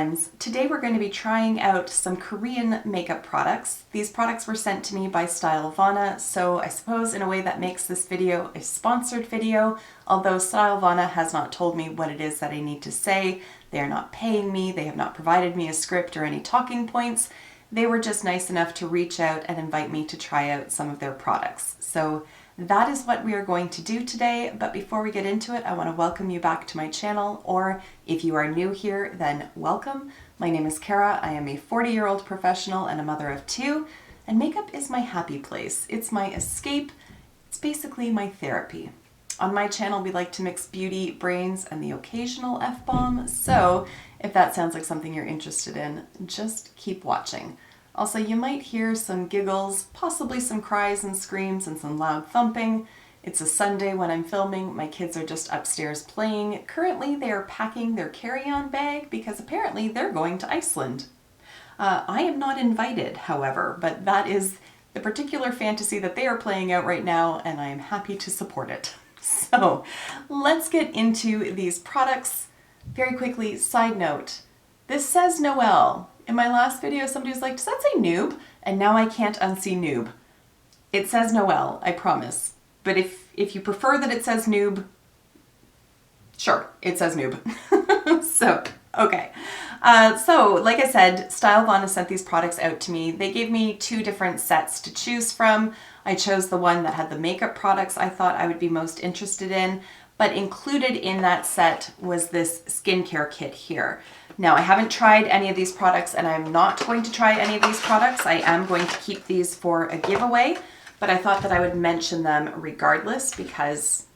friends. Today we're going to be trying out some Korean makeup products. These products were sent to me by Stylevana, so I suppose in a way that makes this video a sponsored video, although Stylevana has not told me what it is that I need to say. They are not paying me, they have not provided me a script or any talking points. They were just nice enough to reach out and invite me to try out some of their products. So that is what we are going to do today, but before we get into it, I want to welcome you back to my channel, or if you are new here, then welcome. My name is Kara, I am a 40-year-old professional and a mother of two, and makeup is my happy place. It's my escape, it's basically my therapy. On my channel, we like to mix beauty, brains, and the occasional F-bomb, so if that sounds like something you're interested in, just keep watching. Also, you might hear some giggles, possibly some cries and screams and some loud thumping. It's a Sunday when I'm filming. My kids are just upstairs playing. Currently, they are packing their carry-on bag because apparently they're going to Iceland. I am not invited, however, but that is the particular fantasy that they are playing out right now, and I am happy to support it. So, let's get into these products. Very quickly, side note, this says Noel. In my last video, somebody was like, does that say noob? And now I can't unsee noob. It says Noel, I promise. But if you prefer that it says noob, sure, it says noob. So, okay. So, like I said, Stylevana sent these products out to me. They gave me two different sets to choose from. I chose the one that had the makeup products I thought I would be most interested in, but included in that set was this skincare kit here. Now, I haven't tried any of these products, and I'm not going to try any of these products. I am going to keep these for a giveaway, but I thought that I would mention them regardless because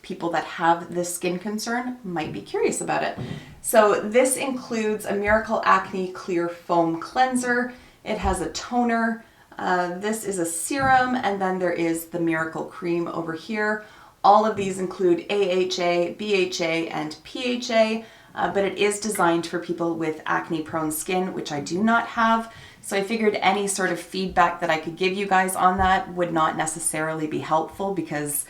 people that have this skin concern might be curious about it. So this includes a Miracle Acne Clear Foam Cleanser. It has a toner. This is a serum, and then there is the Miracle Cream over here. All of these include AHA, BHA, and PHA. But it is designed for people with acne-prone skin, which I do not have. So I figured any sort of feedback that I could give you guys on that would not necessarily be helpful because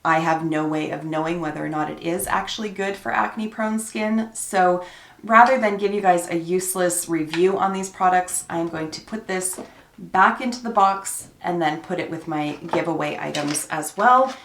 I have no way of knowing whether or not it is actually good for acne-prone skin. So rather than give you guys a useless review on these products, I'm going to put this back into the box and then put it with my giveaway items as well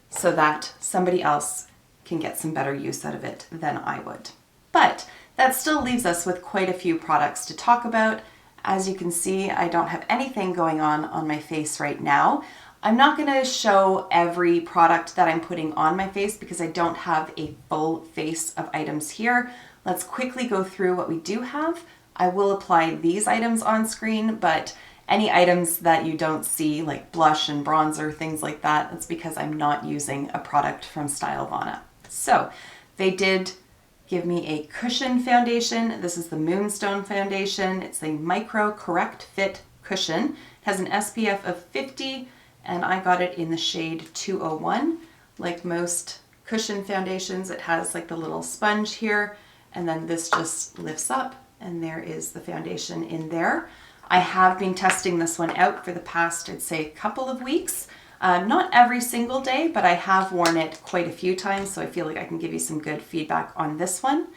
so that somebody else can get some better use out of it than I would. But that still leaves us with quite a few products to talk about. As you can see, I don't have anything going on my face right now. I'm not going to show every product that I'm putting on my face because I don't have a full face of items here. Let's quickly go through what we do have. I will apply these items on screen, but any items that you don't see, like blush and bronzer, things like that, that's because I'm not using a product from Stylevana. So they did give me a cushion foundation. This is the Moonstone foundation. It's a micro correct fit cushion. It has an SPF of 50 and I got it in the shade 201. Like most cushion foundations, it has like the little sponge here, and then this just lifts up and there is the foundation in there. I have been testing this one out for the past, I'd say, couple of weeks. Not every single day, but I have worn it quite a few times, so I feel like I can give you some good feedback on this one.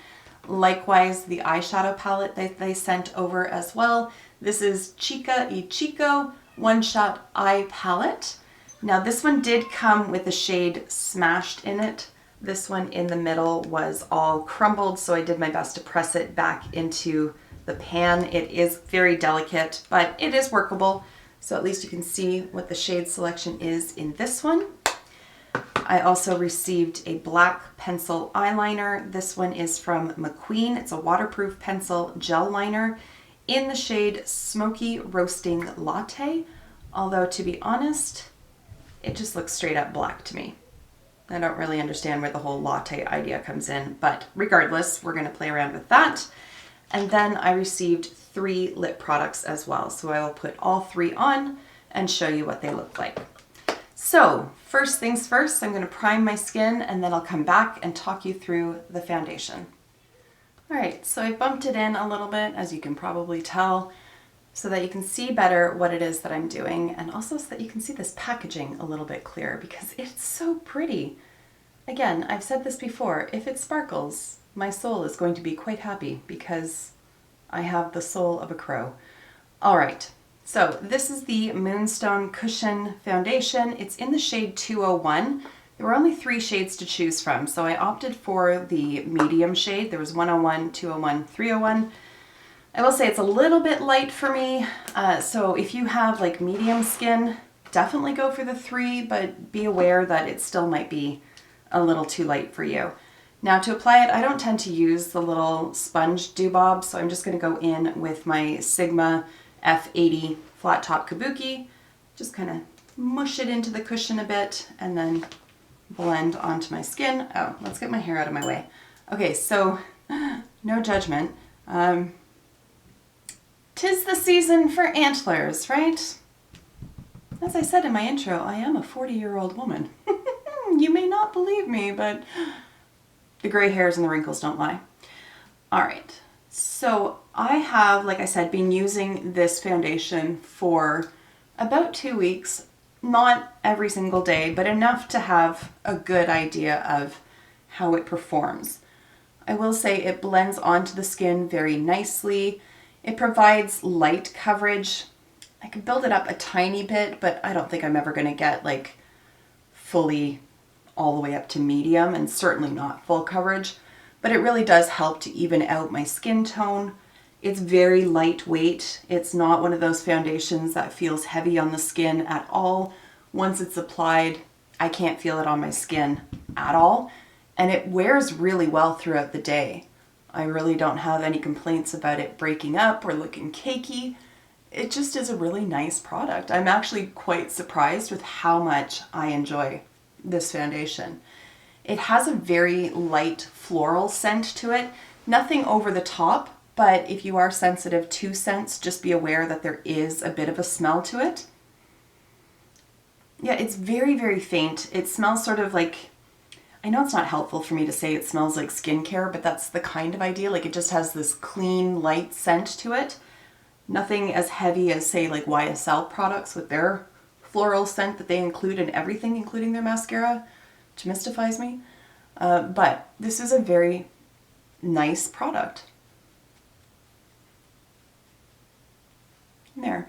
Likewise, the eyeshadow palette that they sent over as well. This is Chica y Chico One Shot Eye Palette. Now this one did come with a shade Smashed in it. This one in the middle was all crumbled, so I did my best to press it back into the pan. It is very delicate, but it is workable. So at least you can see what the shade selection is in this one. I also received a black pencil eyeliner. This one is from McQueen. It's a waterproof pencil gel liner in the shade Smoky Roasting Latte. Although to be honest, it just looks straight up black to me. I don't really understand where the whole latte idea comes in, but regardless, we're gonna play around with that. And then I received 3 lip products as well. So I will put all 3 on and show you what they look like. So first things first, I'm going to prime my skin and then I'll come back and talk you through the foundation. All right, so I bumped it in a little bit, as you can probably tell, so that you can see better what it is that I'm doing, and also so that you can see this packaging a little bit clearer because it's so pretty. Again, I've said this before, if it sparkles, my soul is going to be quite happy because I have the soul of a crow. All right, so this is the Moonstone Cushion Foundation. It's in the shade 201. There were only 3 shades to choose from, so I opted for the medium shade. There was 101, 201, 301. I will say it's a little bit light for me, so if you have like medium skin, definitely go for the 3, but be aware that it still might be a little too light for you. Now to apply it, I don't tend to use the little sponge doobob, so I'm just going to go in with my Sigma F80 flat top kabuki, just kind of mush it into the cushion a bit and then blend onto my skin. Oh, let's get my hair out of my way. Okay, so no judgment. 'Tis the season for antlers, right? As I said in my intro, I am a 40-year-old woman. You may not believe me, but the gray hairs and the wrinkles don't lie. All right, so I have, like I said, been using this foundation for about 2 weeks. Not every single day, but enough to have a good idea of how it performs. I will say it blends onto the skin very nicely. It provides light coverage. I could build it up a tiny bit, but I don't think I'm ever going to get like fully all the way up to medium, and certainly not full coverage, but it really does help to even out my skin tone. It's very lightweight. It's not one of those foundations that feels heavy on the skin at all. Once it's applied, I can't feel it on my skin at all, and it wears really well throughout the day. I really don't have any complaints about it breaking up or looking cakey. It just is a really nice product. I'm actually quite surprised with how much I enjoy this foundation. It has a very light floral scent to it. Nothing over the top, but if you are sensitive to scents, just be aware that there is a bit of a smell to it. Yeah, it's very, very faint. It smells sort of like, I know it's not helpful for me to say it smells like skincare, but that's the kind of idea. Like it just has this clean, light scent to it. Nothing as heavy as, say, like YSL products with their floral scent that they include in everything, including their mascara, which mystifies me. But this is a very nice product. There.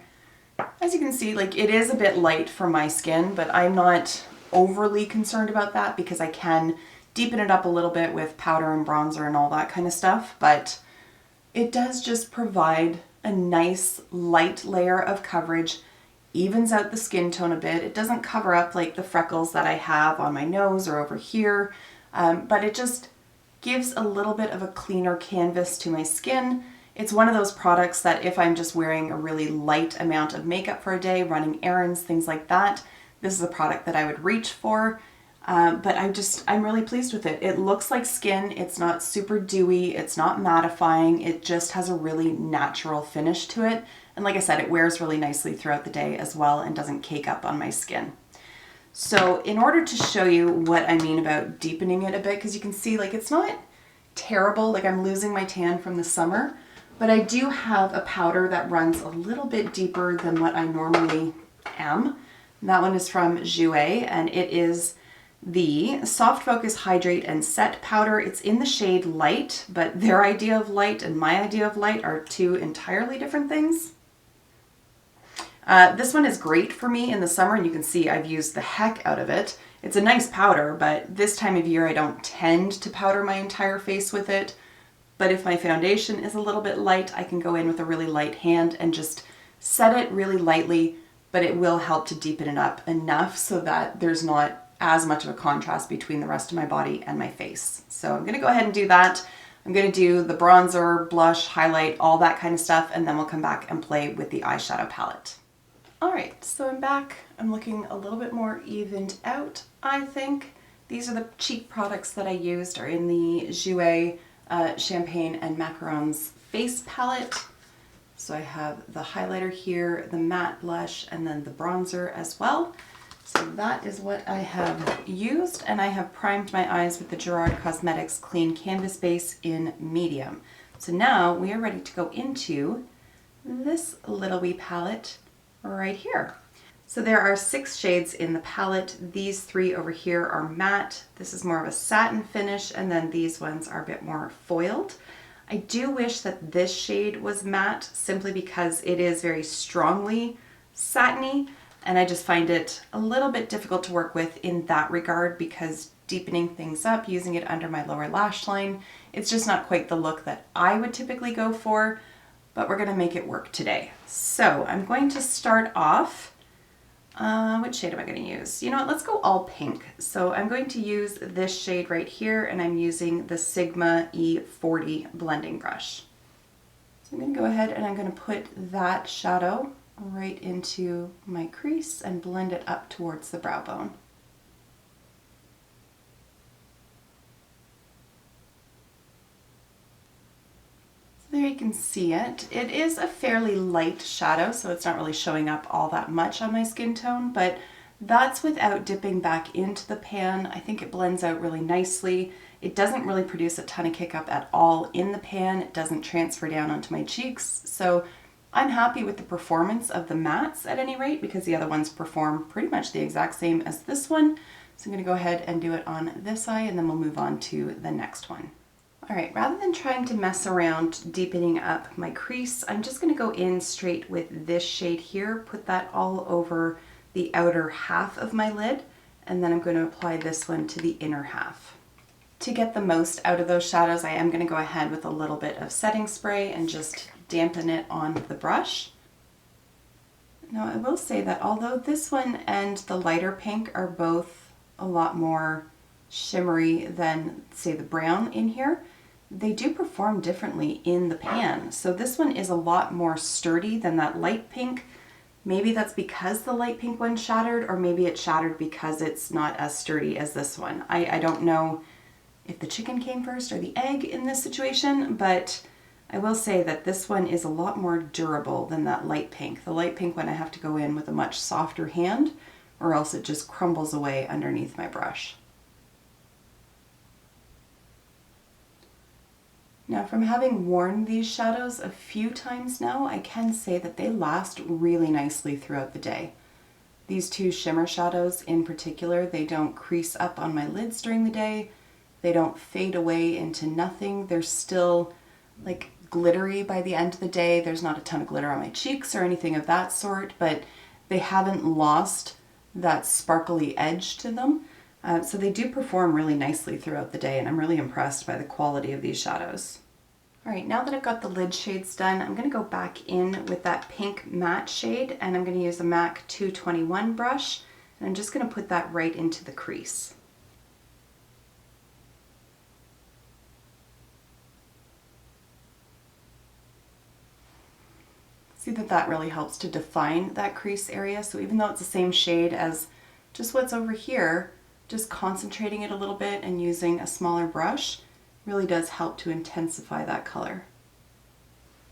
As you can see, like it is a bit light for my skin, but I'm not overly concerned about that because I can deepen it up a little bit with powder and bronzer and all that kind of stuff. But it does just provide a nice light layer of coverage, evens out the skin tone a bit. It doesn't cover up like the freckles that I have on my nose or over here, but it just gives a little bit of a cleaner canvas to my skin. It's one of those products that if I'm just wearing a really light amount of makeup for a day, running errands, things like that, this is a product that I would reach for. But I'm really pleased with it. It looks like skin. It's not super dewy. It's not mattifying. It just has a really natural finish to it. And like I said, it wears really nicely throughout the day as well and doesn't cake up on my skin. So in order to show you what I mean about deepening it a bit, because you can see like it's not terrible, like I'm losing my tan from the summer, but I do have a powder that runs a little bit deeper than what I normally am. And that one is from Jouer, and it is the Soft Focus Hydrate and Set Powder. It's in the shade Light, but their idea of light and my idea of light are two entirely different things. This one is great for me in the summer, and you can see I've used the heck out of it. It's a nice powder, but this time of year I don't tend to powder my entire face with it. But if my foundation is a little bit light, I can go in with a really light hand and just set it really lightly, but it will help to deepen it up enough so that there's not as much of a contrast between the rest of my body and my face. So I'm going to go ahead and do that. I'm going to do the bronzer, blush, highlight, all that kind of stuff, and then we'll come back and play with the eyeshadow palette. All right, so I'm back. I'm looking a little bit more evened out, I think. These are the cheap products that I used, are in the Jouer Champagne and Macarons face palette. So I have the highlighter here, the matte blush, and then the bronzer as well. So that is what I have used, and I have primed my eyes with the Gerard Cosmetics Clean Canvas Base in medium. So now we are ready to go into this little wee palette right here. So there are 6 shades in the palette. These 3 over here are matte. This is more of a satin finish, and then these ones are a bit more foiled. I do wish that this shade was matte simply because it is very strongly satiny, and I just find it a little bit difficult to work with in that regard because deepening things up, using it under my lower lash line, it's just not quite the look that I would typically go for, but we're gonna make it work today. So I'm going to start off, which shade am I gonna use? You know what, let's go all pink. So I'm going to use this shade right here, and I'm using the Sigma E40 blending brush. So I'm gonna go ahead and I'm gonna put that shadow right into my crease and blend it up towards the brow bone. There you can see it. It is a fairly light shadow, so it's not really showing up all that much on my skin tone, but that's without dipping back into the pan. I think it blends out really nicely. It doesn't really produce a ton of kick up at all in the pan. It doesn't transfer down onto my cheeks, so I'm happy with the performance of the mattes at any rate, because the other ones perform pretty much the exact same as this one. So I'm gonna go ahead and do it on this eye, and then we'll move on to the next one. All right, rather than trying to mess around deepening up my crease, I'm just gonna go in straight with this shade here, put that all over the outer half of my lid, and then I'm going to apply this one to the inner half. To get the most out of those shadows, I am gonna go ahead with a little bit of setting spray and just dampen it on the brush. Now I will say that although this one and the lighter pink are both a lot more shimmery than, say, the brown in here, they do perform differently in the pan. So this one is a lot more sturdy than that light pink. Maybe that's because the light pink one shattered, or maybe it shattered because it's not as sturdy as this one. I don't know if the chicken came first or the egg in this situation, but I will say that this one is a lot more durable than that light pink. The light pink one I have to go in with a much softer hand, or else it just crumbles away underneath my brush. Now, from having worn these shadows a few times now, I can say that they last really nicely throughout the day. These two shimmer shadows in particular, they don't crease up on my lids during the day. They don't fade away into nothing. They're still like glittery by the end of the day. There's not a ton of glitter on my cheeks or anything of that sort, but they haven't lost that sparkly edge to them. So they do perform really nicely throughout the day, and I'm really impressed by the quality of these shadows. All right, now that I've got the lid shades done, I'm gonna go back in with that pink matte shade, and I'm gonna use a MAC 221 brush, and I'm just gonna put that right into the crease. See that that really helps to define that crease area. So even though it's the same shade as just what's over here, just concentrating it a little bit and using a smaller brush really does help to intensify that color.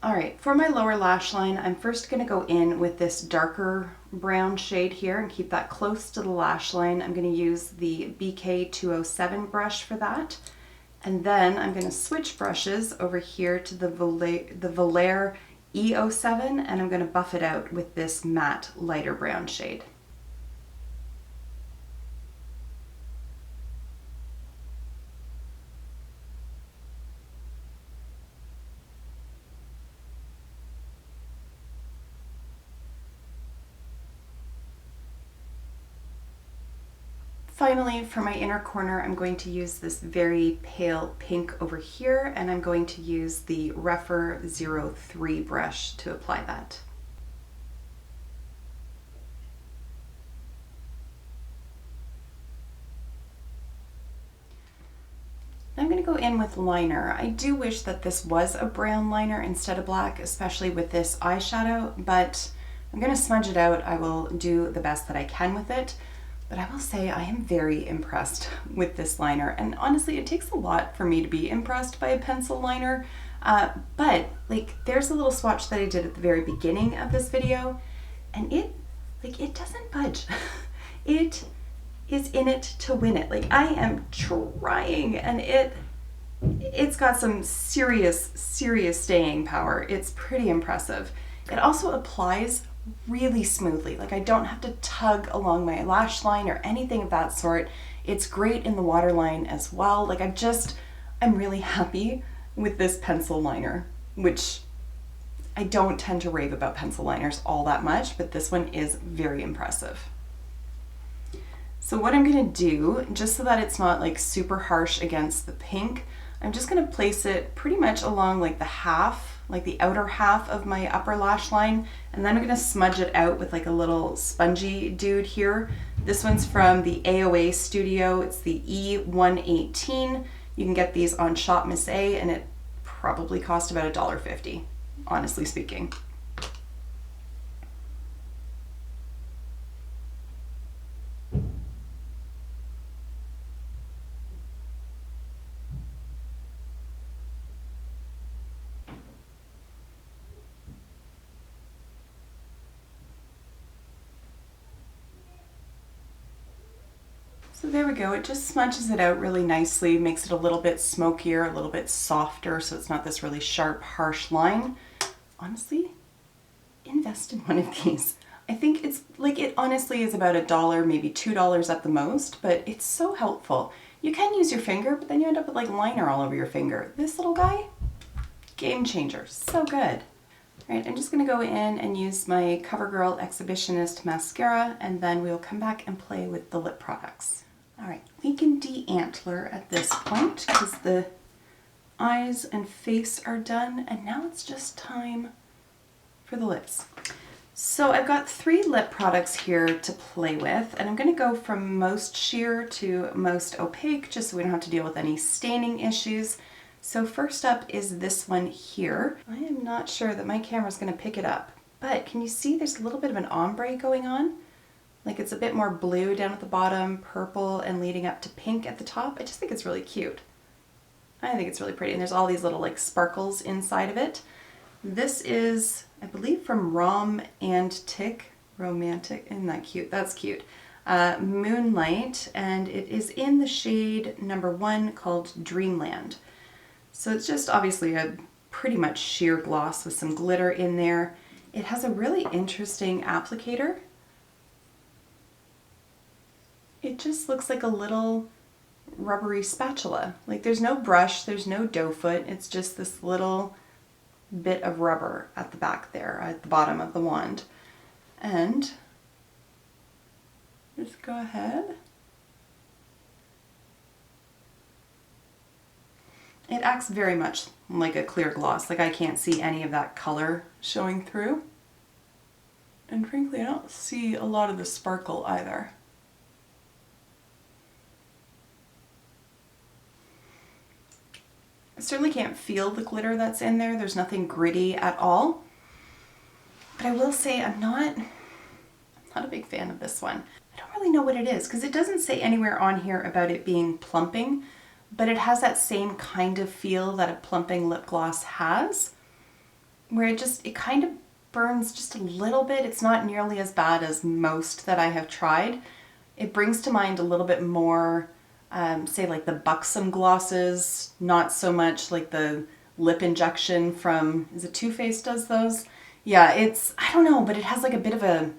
All right, for my lower lash line, I'm first gonna go in with this darker brown shade here and keep that close to the lash line. I'm gonna use the BK 207 brush for that. And then I'm gonna switch brushes over here to the Volare E07, and I'm gonna buff it out with this matte lighter brown shade. Finally, for my inner corner, I'm going to use this very pale pink over here, and I'm going to use the Rephr 03 brush to apply that. I'm going to go in with liner. I do wish that this was a brown liner instead of black, especially with this eyeshadow, but I'm going to smudge it out. I will do the best that I can with it. But I will say I am very impressed with this liner, and honestly it takes a lot for me to be impressed by a pencil liner, but like there's a little swatch that I did at the very beginning of this video, and it doesn't budge. It is in it to win it. Like I am trying, and it's got some serious staying power. It's pretty impressive. It also applies really smoothly. Like I don't have to tug along my lash line or anything of that sort. It's great in the waterline as well. Like I'm really happy with this pencil liner, which I don't tend to rave about pencil liners all that much, but this one is very impressive. So what I'm gonna do, just so that it's not like super harsh against the pink, I'm just gonna place it pretty much along like the half, like the outer half of my upper lash line, and then I'm gonna smudge it out with like a little spongy dude here. This one's from the AOA Studio. It's the E118. You can get these on Shop Miss A, and it probably cost about $1.50, honestly speaking. So there we go, it just smudges it out really nicely, makes it a little bit smokier, a little bit softer, so it's not this really sharp, harsh line. Honestly, invest in one of these. I think it's like, it honestly is about $1, maybe $2 at the most, but it's so helpful. You can use your finger, but then you end up with like liner all over your finger. This little guy, game changer, so good. All right, I'm just gonna go in and use my CoverGirl Exhibitionist mascara, and then we'll come back and play with the lip products. All right, we can de-antler at this point because the eyes and face are done, and now it's just time for the lips. So I've got 3 lip products here to play with, and I'm going to go from most sheer to most opaque just so we don't have to deal with any staining issues. So first up is this one here. I am not sure that my camera's going to pick it up, but can you see there's a little bit of an ombre going on? Like it's a bit more blue down at the bottom, purple, and leading up to pink at the top. I just think it's really cute. I think it's really pretty, and there's all these little like sparkles inside of it. This is, I believe, from Rom and Tick. Romantic, isn't that cute? That's cute. Moonlight, and it is in the shade number 1 called Dreamland. So it's just obviously a pretty much sheer gloss with some glitter in there. It has a really interesting applicator. It just looks like a little rubbery spatula. Like there's no brush, there's no doe foot, it's just this little bit of rubber at the back there, at the bottom of the wand. And just go ahead. It acts very much like a clear gloss, like I can't see any of that color showing through. And frankly, I don't see a lot of the sparkle either. I certainly can't feel the glitter that's in there. There's nothing gritty at all. But I will say I'm not a big fan of this one. I don't really know what it is because it doesn't say anywhere on here about it being plumping, but it has that same kind of feel that a plumping lip gloss has, where it kind of burns just a little bit. It's not nearly as bad as most that I have tried. It brings to mind a little bit more say like the Buxom glosses, not so much like the lip injection from, is it Too Faced does those? Yeah, I don't know, but it has like a bit of a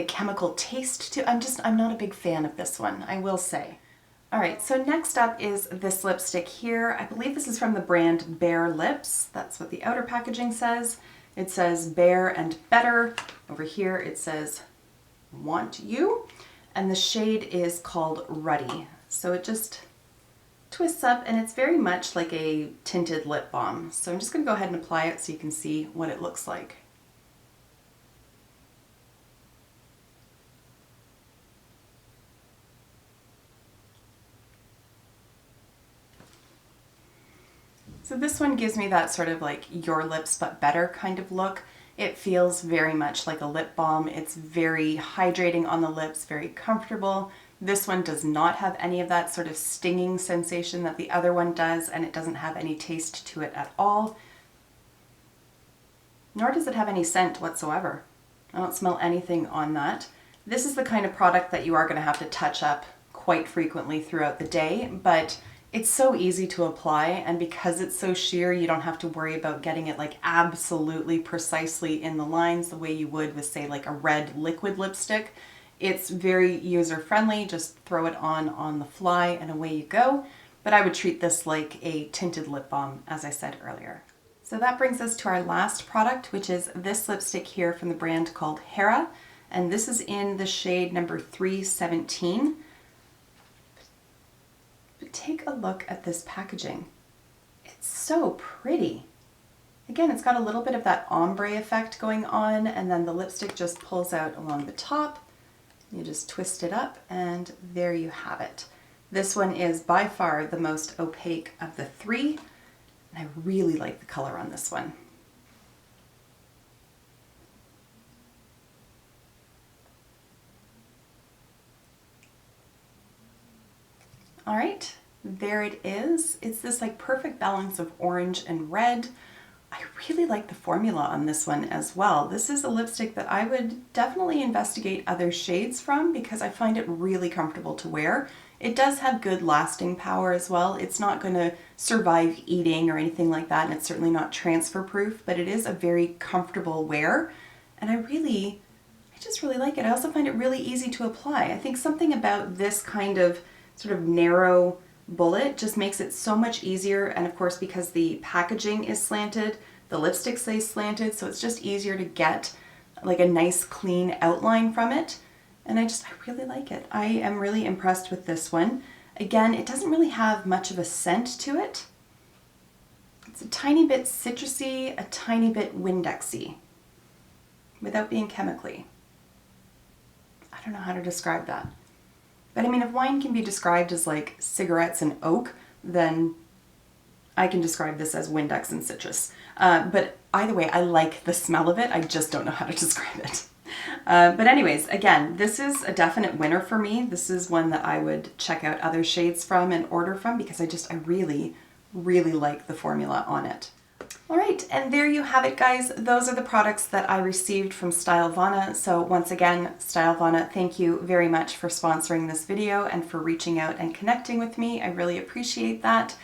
chemical taste to it. I'm not a big fan of this one, I will say. All right, so next up is this lipstick here. I believe this is from the brand Bare Lips. That's what the outer packaging says. It says Bare and Better. Over here it says Want You. And the shade is called Ruddy. So it just twists up, and it's very much like a tinted lip balm. So I'm just going to go ahead and apply it so you can see what it looks like. So this one gives me that sort of like Your Lips But Better kind of look. It feels very much like a lip balm. It's very hydrating on the lips, very comfortable. This one does not have any of that sort of stinging sensation that the other one does, and it doesn't have any taste to it at all. Nor does it have any scent whatsoever. I don't smell anything on that. This is the kind of product that you are going to have to touch up quite frequently throughout the day, but It's so easy to apply, and because it's so sheer, you don't have to worry about getting it like absolutely precisely in the lines the way you would with, say, like a red liquid lipstick. It's very user-friendly, just throw it on the fly and away you go. But I would treat this like a tinted lip balm, as I said earlier. So that brings us to our last product, which is this lipstick here from the brand called Hera. And this is in the shade number 317. But take a look at this packaging. It's so pretty. Again, it's got a little bit of that ombre effect going on, and then the lipstick just pulls out along the top. You just twist it up, and there you have it. This one is by far the most opaque of the three, and I really like the color on this one. All right, there it is. It's this like perfect balance of orange and red. I really like the formula on this one as well. This is a lipstick that I would definitely investigate other shades from because I find it really comfortable to wear. It does have good lasting power as well. It's not going to survive eating or anything like that, and it's certainly not transfer proof, but it is a very comfortable wear, and I just really like it. I also find it really easy to apply. I think something about this kind of sort of narrow bullet just makes it so much easier, and of course because the packaging is slanted, the lipstick stays slanted, so it's just easier to get like a nice clean outline from it, and I really like it. I am really impressed with this one. Again, it doesn't really have much of a scent to it. It's a tiny bit citrusy, a tiny bit Windexy, without being chemically. I don't know how to describe that. But I mean, if wine can be described as like cigarettes and oak, then I can describe this as Windex and citrus. But either way, I like the smell of it. I just don't know how to describe it. But anyways, again, this is a definite winner for me. This is one that I would check out other shades from and order from because I really, really like the formula on it. All right, and there you have it, guys. Those are the products that I received from Stylevana. So once again, Stylevana, thank you very much for sponsoring this video and for reaching out and connecting with me. I really appreciate that.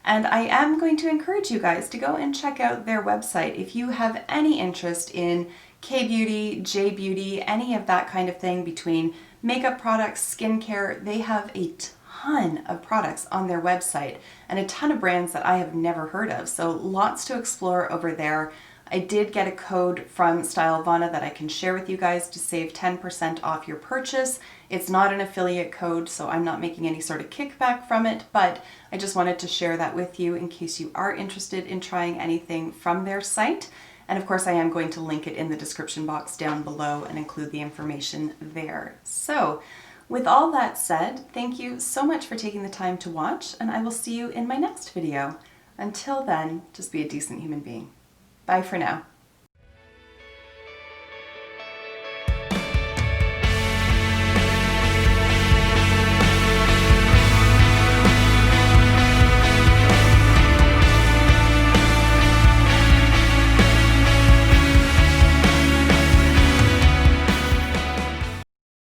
And I am going to encourage you guys to go and check out their website. If you have any interest in K-beauty, J-beauty, any of that kind of thing between makeup products, skincare, they have a ton of products on their website and a ton of brands that I have never heard of. So lots to explore over there. I did get a code from Stylevana that I can share with you guys to save 10% off your purchase. It's not an affiliate code, so I'm not making any sort of kickback from it, but I just wanted to share that with you in case you are interested in trying anything from their site. And of course, I am going to link it in the description box down below and include the information there. So with all that said, thank you so much for taking the time to watch, and I will see you in my next video. Until then, just be a decent human being. Bye for now.